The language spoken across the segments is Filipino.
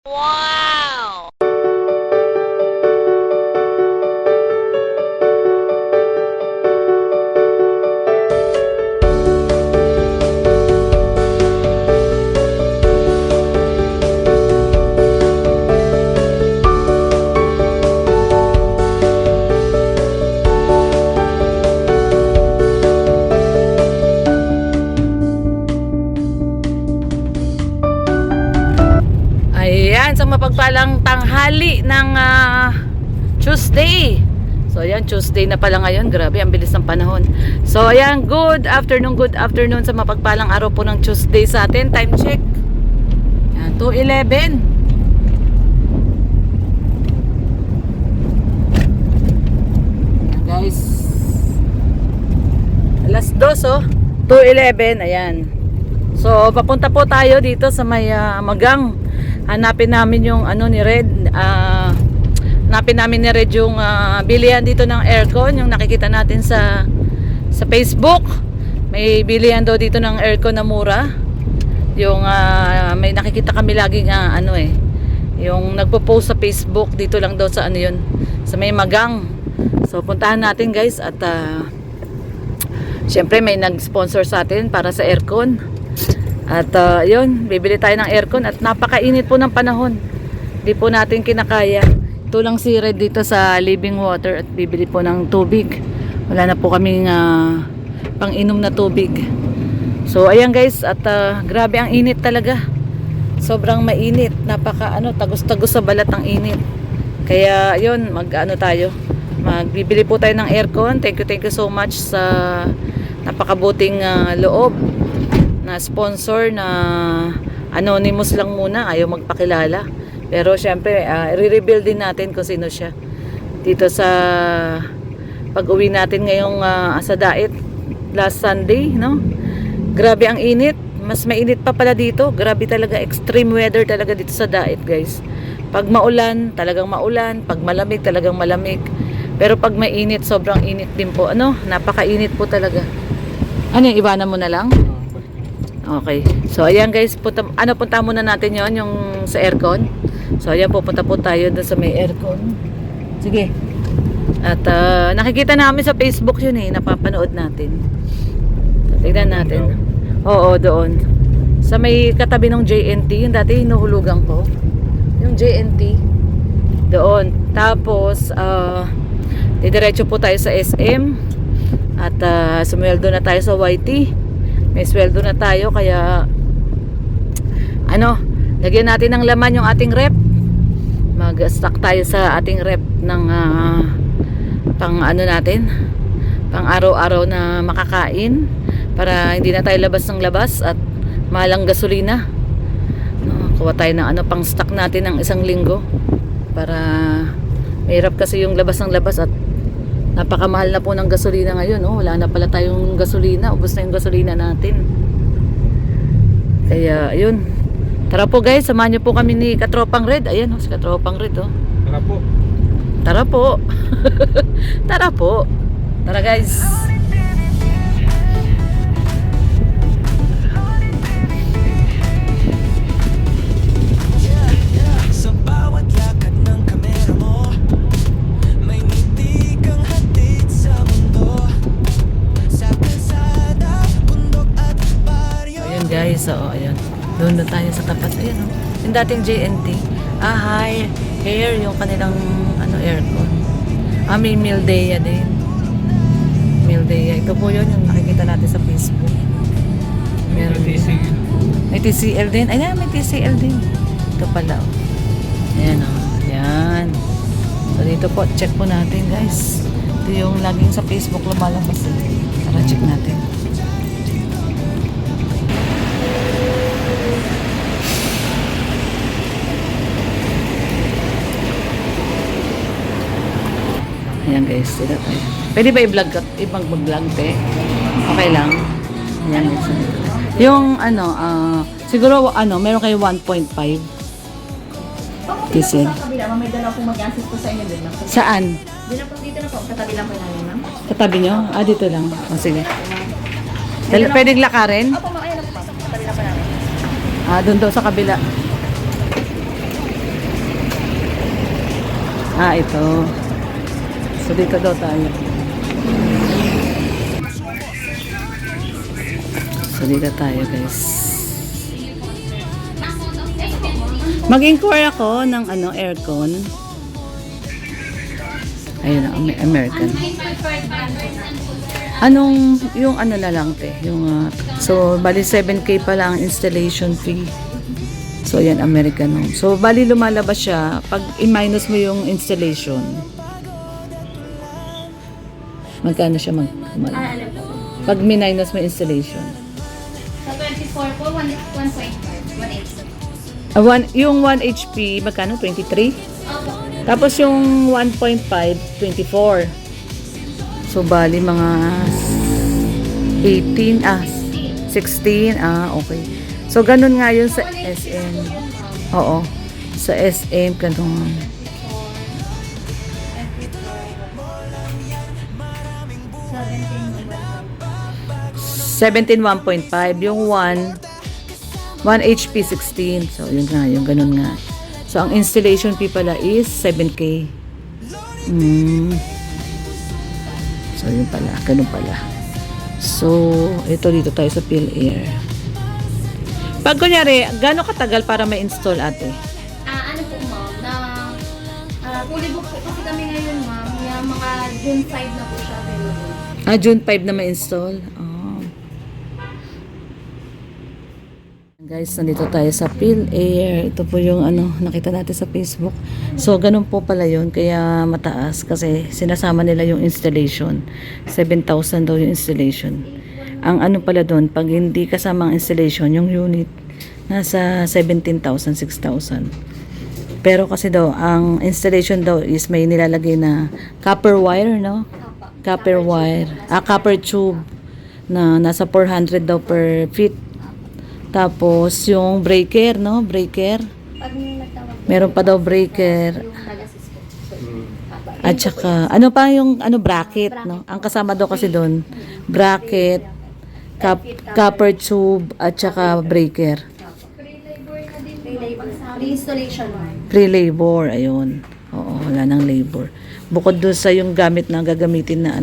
Wow! Ayan, sa mapagpalang tanghali ng Tuesday. So ayan, Tuesday na pala ngayon. Grabe, ang bilis ng panahon. So ayan, good afternoon sa mapagpalang araw po ng Tuesday sa atin. Time check. Ayan, 2:11. Ayan guys. Alas 2 oh. 2:11, ayan. So papunta po tayo dito sa may Magang. Hanapin namin yung ano ni Red, hanapin namin ni Red yung bilihan dito ng aircon, yung nakikita natin sa Facebook. May bilihan daw dito ng aircon na mura. Yung may nakikita kami laging yung nagpo-post sa Facebook dito lang daw sa ano yun, sa may Magang. So puntahan natin guys at syempre may nag-sponsor sa atin para sa aircon. At yun, bibili tayo ng aircon at napakainit po ng panahon. Hindi po natin kinakaya. Ito lang si Red dito sa Living Water at bibili po ng tubig. Wala na po kaming pang-inom na tubig. So ayan guys, at grabe ang init talaga. Sobrang mainit, tagos-tagos sa balat ang init. Kaya yun, magbibili po tayo ng aircon. Thank you so much sa napakabuting loob na sponsor na anonymous lang muna, ayaw magpakilala. Pero syempre, i-reveal din natin kung sino siya. Dito sa pag-uwi natin ngayong sa Dait last Sunday, no? Grabe ang init. Mas mainit pa pala dito. Grabe talaga, extreme weather talaga dito sa Dait, guys. Pag maulan, talagang maulan. Pag malamig, talagang malamig. Pero pag mainit, sobrang init din po. Napakainit po talaga. Iwanan mo na lang? Okay. So ayan guys, punta muna natin yon yung sa aircon. So ayan, pupunta po tayo doon sa may aircon. Sige. At nakikita namin sa Facebook yun napapanood natin. Tignan natin. Oo, doon. Sa may katabi ng JNT, yung dati hinuhulugan ko. Yung JNT. Doon. Tapos didiretso po tayo sa SM. At sumweldo na tayo sa YT. May sweldo na tayo, kaya lagyan natin ng laman yung ating rep. Mag-stock tayo sa ating rep ng pang araw-araw na makakain para hindi na tayo labas ng labas at mahalang gasolina. Kuha tayo ng pang stock natin ng isang linggo para mahirap kasi yung labas ng labas at napakamahal na po ng gasolina ngayon. Wala na pala tayong gasolina. Ubos na yung gasolina natin. Kaya, ayun. Tara po guys, samahan niyo po kami ni Katropang Red. Ayan, si Katropang Red. Tara po. Tara po. Tara po. Tara guys. So, ayan. Doon tayo sa tapat. Ayan, yung dating JNT. Hair yung kanilang aircon. May Mildea din. Mildea. Ito po yun yung nakikita natin sa Facebook. Meron din. May TCL din. Ayan, may TCL din. Ito pala. Ayan, ayan. So, dito po. Check po natin, guys. Ito yung laging sa Facebook lumalabas. Tara, check natin. Ayan guys, sila tayo. Pwede ba i-vlog mag-vlog te? Okay lang. Ayan guys. Yung siguro meron kayo 1.5. Diesel. May dalaw pong mag-assist po sa inyo din. Saan? Dito na po. Katabi lang po namin, ma'am. Katabi nyo? Dito lang. Sige. Pwedeng lakarin? Opo, ma'am. Ayan na po. Katabi lang po namin. Doon daw sa kabila. Ah, ito. So, dito daw tayo. So, dito tayo, guys. Mag-inquire ako ng aircon. Ayun, American. Anong, yung na lang, te? Yung, so, bali 7K pa lang ang installation fee. So, yan, American home. So, bali lumalabas siya pag i-minus mo yung installation. Magkano siya pag minus mo yung installation? Sa 24 po, 1.5. Yung 1 HP, magkano? 23? Opo. Tapos yung 1.5, 24. So, bali mga 18, 16, okay. So, ganun nga yun sa SM. Oo. Sa SM, ganun. 17, 1.5. Yung 1 HP 16. So, yun nga, yung ganun nga. So, ang installation fee pala is 7K. So, yun pala. Ganun pala. So, ito dito tayo sa PhilAir. Pag kunyari, gano'ng katagal para ma-install, ate? Ano po ma'am, fully book po kasi kami ngayon ma'am, yung mga June 5 na po siya available. June 5 na ma-install? Guys, nandito tayo sa PhilAir. Ito po yung nakita natin sa Facebook. So, ganun po pala yun. Kaya mataas kasi sinasama nila yung installation. 7,000 daw yung installation. Ang pala doon, pag hindi kasama ang installation, yung unit, nasa 17,000, 6,000. Pero kasi daw, ang installation daw is may nilalagay na copper wire, no? Copper wire. Copper tube na nasa 400 daw per feet. Tapos, yung breaker, no? Breaker. Pag nagtawag po, Meron pa daw breaker. yung nag-assist po. So, At saka, ano pa yung bracket, no? Ang kasama daw kasi doon, bracket, copper tube, at saka breaker. Pre-installation ma'am. Pre-labor, ayun. Oo, wala nang labor. Bukod doon sa yung gamit na gagamitin na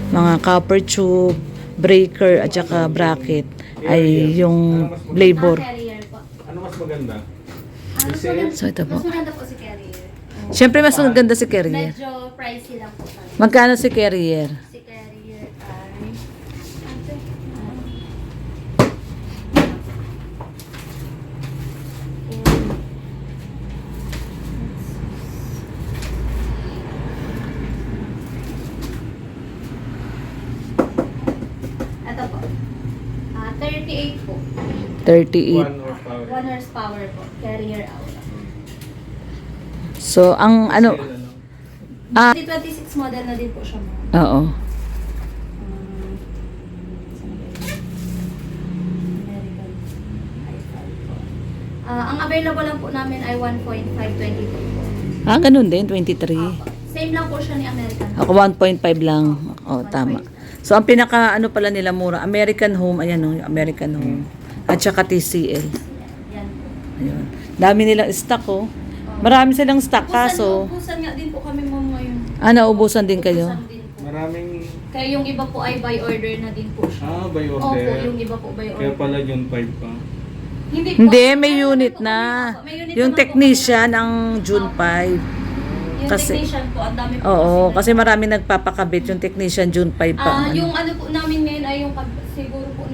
mga copper tube, breaker, at saka bracket, ay yung labor. Carrier po. Ano mas maganda? So, ito po. Mas maganda po si carrier. Siyempre, mas maganda si carrier. Medyo pricey lang po tayo. Magkano si carrier? Si carrier ay... Ito po. 38 po. 38. 1 horsepower. 1 horsepower po. Carrier Aura. So, ang Sale na lang. 2026 model na din po siya ma'am. Oo. American i5 po. Ang available lang po namin ay 1.522 po. Ganun din, 23. Same lang po siya ni American. Ako 1.5 lang. Tama. So, ang pinaka pala nila mura, American Home, ayan yung American Home. At saka TCL. Yan po. Ayun. Dami nilang stock, Marami silang stock, kaso, Ubusan nga din po kami ma'am ngayon. naubusan din kayo. Ubusan din po. Maraming... Kaya yung iba po ay by order na din po siya. by Opo, order. yung iba po by order. Kaya pala June 5 pa. Hindi po. Hindi, may Meron unit po na. kami, may unit Yung naman po technician ang June 5. kami. Yung kasi- technician po, ang dami po. Oo, na- kasi marami nagpapakabit. Yung technician June 5 pa. Yung ano po namin ngayon ay yung siguro po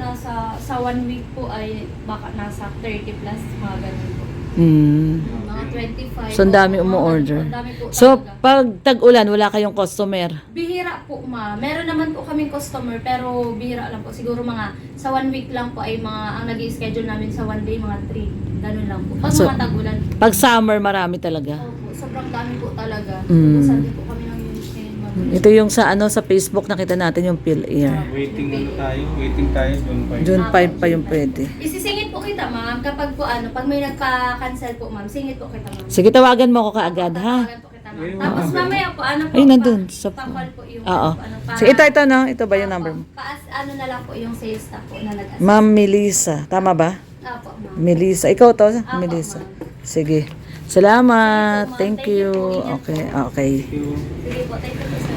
sa 1 week po ay baka nasa 30 plus, mga ganun po. Mga 25. So, ang dami po, umu-order. ang dami po So, talaga. pag tag-ulan, wala kayong customer. Bihira po ma. Meron naman po kaming customer pero bihira lang po. Siguro mga sa 1 week lang po ay mga ang nag-schedule namin sa 1 day mga 3. Ganun lang po. Pag So, mga tag-ulan. Pag summer, marami talaga. Opo, sobrang dami po talaga. Mm. Ubusan din po kami ng unit ngayon, ma'am. Ito yung sa sa Facebook nakita natin yung PhilAir. Waiting tayo. Waiting tayo June 5. June 5 pa yung pwede. Isisingit po kita, ma'am. Kapag po pag may nagka-cancel po, ma'am, singit po kita, ma'am. Sige, tawagan mo ako kaagad, ha? Tawagan po kita, ma'am. Tapos mamaya po, Ay, nandun. Sa pa-call po yung Oo. para- Sige, ito, no? Ito ba yung number mo? Ano na lang po yung sales staff po na nag-assist. Ma'am Melissa. Tama ba? Apo, ma'am. Melissa. Ikaw to? Apo, Melissa. ma'am. Sige. Salamat. Thank Thank you you. po. Ingat Okay, okay. Thank you. Sige po, thank you po sir.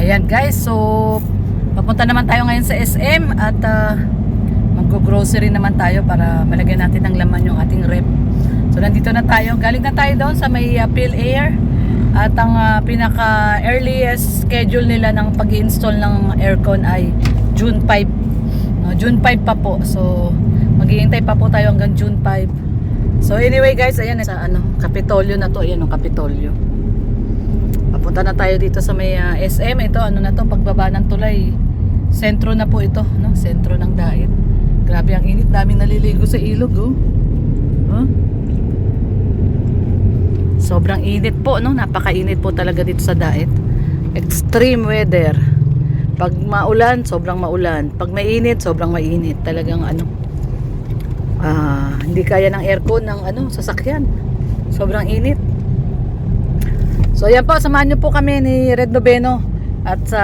Ayan guys, so papunta naman tayo ngayon sa SM at mag-grocery naman tayo para malagyan natin ng laman yung ating rep. So nandito na tayo, galing na tayo doon sa may Pil Air at ang pinaka earliest schedule nila ng pag-install ng aircon ay June 5. June 5 pa po. So maghihintay pa po tayo hanggang June 5. So anyway guys, ayan sa Kapitolyo na to, ayan ang Kapitolyo. Papunta na tayo dito sa may SM. Ito, na to, pagbaba ng tulay. Sentro na po ito, no? Sentro ng Dait. Grabe ang init, daming naliligo sa ilog, oh. Huh? Sobrang init po, no? Napakainit po talaga dito sa Dait. Extreme weather. Pag maulan, sobrang maulan. Pag mainit, sobrang mainit. Talagang hindi kaya ng aircon ng sasakyan. Sobrang init. So ayan po, samahan nyo po kami ni Red Noveno at sa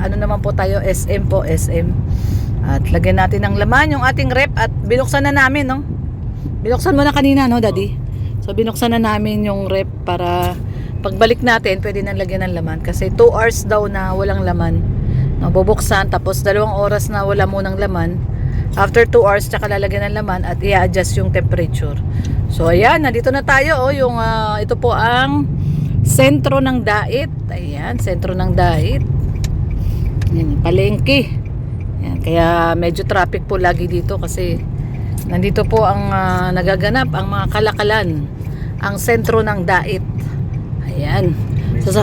naman po tayo, SM po, SM. At lagyan natin ng laman yung ating rep at binuksan na namin, no? Binuksan mo na kanina, no, Daddy? So binuksan na namin yung rep para pagbalik natin, pwede nang lagyan ng laman kasi 2 hours daw na walang laman. No, bubuksan tapos 2 oras na wala munang laman. After 2 hours, tsaka lalagyan ng laman at i-adjust yung temperature. So ayan, nandito na tayo, oh, yung ito po ang sentro ng Dait. Ayan, sentro ng Dait. Ayan, palengke. Ayan, kaya medyo traffic po lagi dito kasi nandito po ang nagaganap, ang mga kalakalan. Ang sentro ng Dait. Ayan. So,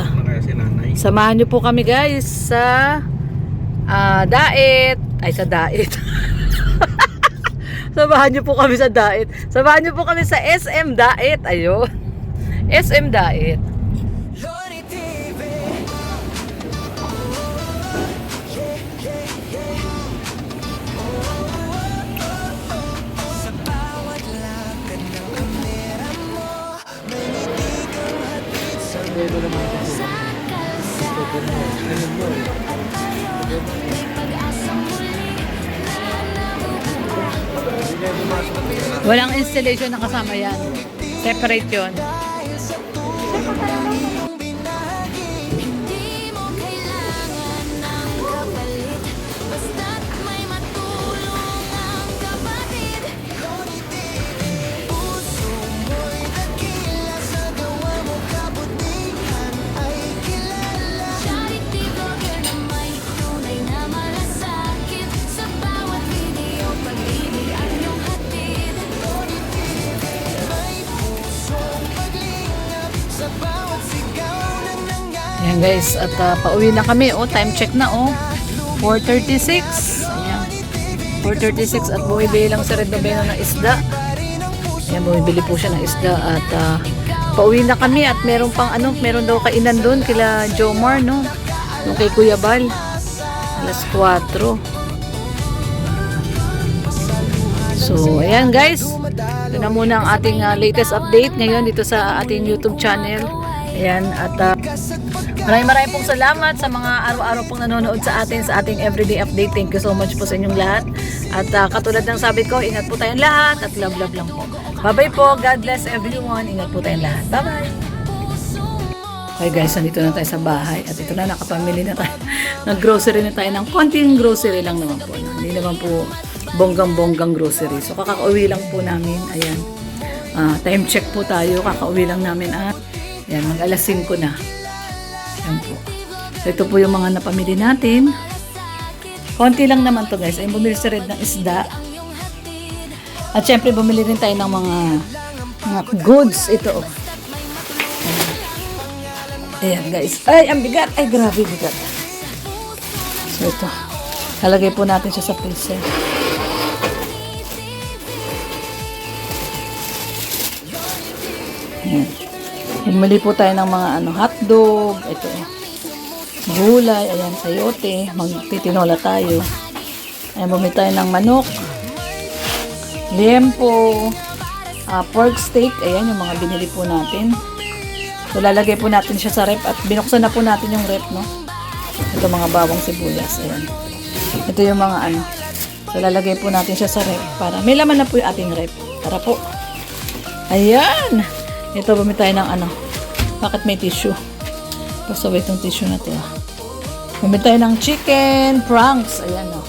samahan nyo po kami guys sa Dait. Ay, sa Dait. Samahan nyo po kami sa Dait. Samahan nyo po kami sa SM Dait. Ayun. SM Dait. Walang installation na kasama yan. Separate yun. Ayan guys, at pauwi na kami. Oh, time check na, oh. 4:36. Ayan. 4:36 at bumibili lang si Red Noveno ng isda. Ayan, bumibili po siya ng isda at pauwi na kami at meron pang meron daw kainan doon kila Jomar, no? Yung kay Kuya Bal. Alas 4. So, ayan guys. Ito na muna ang ating latest update ngayon dito sa ating YouTube channel. Ayan, at maraming pong salamat sa mga araw-araw pong nanonood sa atin sa ating everyday update. Thank you so much po sa inyong lahat. At katulad ng sabi ko, ingat po tayong lahat at love lang po. Bye-bye po. God bless everyone. Ingat po tayong lahat. Bye-bye. Okay guys, nandito na tayo sa bahay at ito na, nakapamili na tayo. Nag-grocery na tayo ng konting grocery lang naman po. Hindi naman po bonggang-bonggang grocery. So kakauwi lang po namin. Ayan. Time check po tayo. Kakauwi lang namin at yan, mag-alas 5 na. Yan po. So, ito po yung mga napamili natin. Konti lang naman to guys. Ay, bumili si Red ng isda. At syempre, bumili rin tayo ng mga goods. Ito. Ayan guys. Ay, ang bigat. Ay, grabe bigat. So, ito. Lalagay po natin siya sa freezer. Ayan. Bumili po tayo ng mga hotdog, ito, gulay, ayan, sayote, magtitinola tayo. Ayan, bumili tayo ng manok, liempo, pork steak, ayan yung mga binili po natin. So, lalagay po natin siya sa rep at binuksan na po natin yung rep, no? Ito mga bawang sibuyas, ayan. Ito yung mga So, lalagay po natin siya sa rep para may laman na po yung ating rep. Tara po. Ayan! Ito, bumili tayo ng ano. Bakit may tissue? Pasaway itong tissue na to. Bumili tayo ng chicken pranks. Ayan o.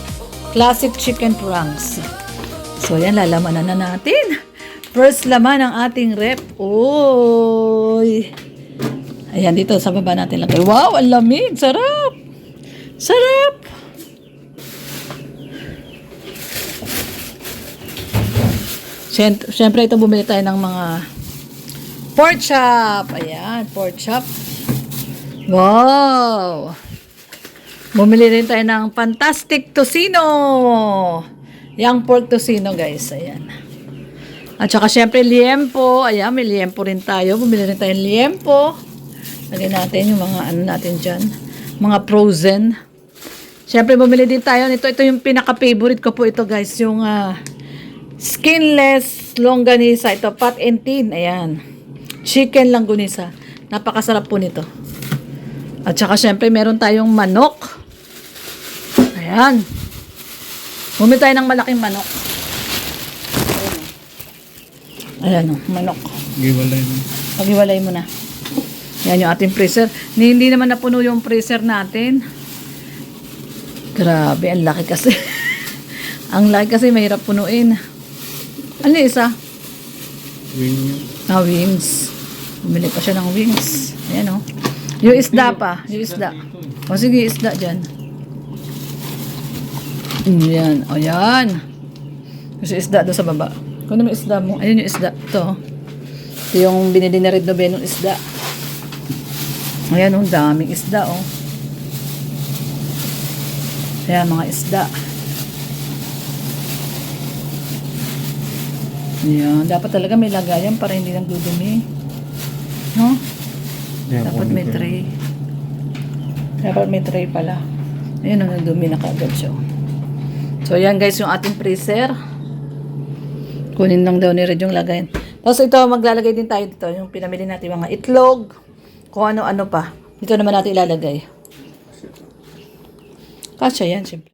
Classic chicken pranks. So, ayan, lalamanan na natin. First laman ng ating rep. Uy! Ayan, dito sa baba natin lagay. Wow, ang lamig! Sarap! Sarap! Siyempre, ito bumili tayo ng mga pork chop. Ayan, pork chop. Wow! Bumili rin tayo ng fantastic tocino. Yang pork tocino, guys. Ayan. At saka, siyempre, liempo. Ayan, may liempo rin tayo. Bumili rin tayo ng liempo. Lagyan natin yung mga ano natin dyan. Mga frozen. Siyempre, bumili din tayo. Ito yung pinaka-favorite ko po ito, guys. Yung skinless longganisa. Ito, pot and tin. Ayan. Chicken longganisa. Napakasarap po nito. At saka, siyempre, meron tayong manok. Ayan. Bumili tayo ng malaking manok. Ayan o, manok. Giwalay mo. Pag-iwalay mo na. Yan yung ating freezer. Hindi naman napuno yung freezer natin. Grabe, ang laki kasi. Ang laki kasi, mahirap punuin. Ano yung isa? Wing yun. Wings. Bumili pa siya ng wings. Ayan o. Yung isda pa. Yung isda. O sige, isda dyan. Yan. O yan. Kasi isda doon sa baba. Kung ano may isda mo. Ayun yung isda. Ito. Ito yung binili na rin doon ng isda. Ayan o, daming isda o. Ayan, mga isda. Ayan. Dapat talaga may lagayan para hindi lang dudumi. No? Yeah, Dapat may tray. Dapat may tray pala. Ayun, nagdumi na kagad siya. So, ayan guys, yung ating freezer. Kunin lang daw ni Red yung lagayan. Tapos ito, maglalagay din tayo dito. Yung pinamili natin mga itlog. Kung ano-ano pa. Dito naman natin ilalagay. Kasya yan, siyempre.